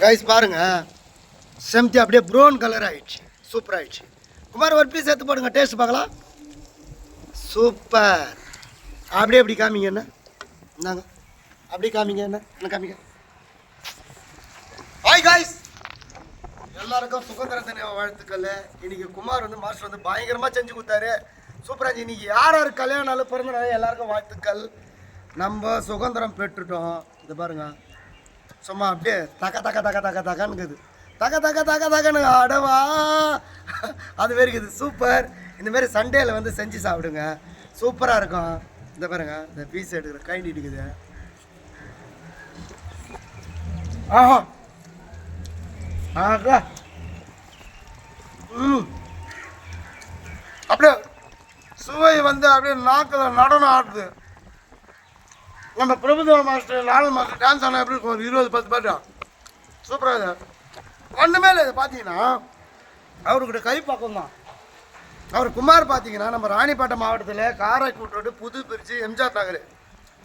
Guys பாருங்க, செம்தி அப்படியே brown colour ஆயிடுச்சு. சூப்பர் ஆயிடுச்சு. குமார் ஒரு பீஸ் எடுத்து போடுங்க, டேஸ்ட் பார்க்கலாம். சூப்பர். அப்படியே எப்படி காமிங்க என்ன? இந்தாங்க அப்படி காமிங்க என்ன காமிங்க. ஹாய் கைஸ், எல்லாருக்கும் சுதந்திர தின வாழ்த்துக்கள். இன்னைக்கு குமார் வந்து மாஸ்டர் வந்து பயங்கரமாக செஞ்சு கொடுத்தாரு. சூப்பராக. இன்னைக்கு யார் யார் கல்யாணம் பிறந்த நாள் எல்லாருக்கும் வாழ்த்துக்கள். நம்ம சுதந்திரம் பெற்றுட்டோம். இது பாருங்க, சும்மா அப்படியே தக்க தக்க தக்க தக்க தக்கன்னுக்குது. தக்க தக்க தக்க தக்கன்னு அடவா அது மாரி இருக்குது. சூப்பர். இந்தமாரி சண்டேல வந்து செஞ்சு சாப்பிடுங்க, சூப்பராக இருக்கும். இந்த பாருங்க, இந்த பீஸ் எடுக்கிற கைண்டி இருக்குது. ஆஹா ஆகா. அப்படியே சுவை வந்து அப்படியே நாக்கில் நடனம் ஆடுது. நம்ம Prabhudeva master Lal master dance ஆனால் எப்படி இருக்கும்? 20-10 பாட்டா சூப்பராக இது. ஒன்றுமே இல்லை. இது பார்த்தீங்கன்னா அவர்கிட்ட கை பக்கம் தான். அவர் குமார் பார்த்தீங்கன்னா நம்ம ராணிப்பேட்டை மாவட்டத்தில் காரைக்குடி ரோடு புது பிரிச்சு எம்ஜிஆர் நகர்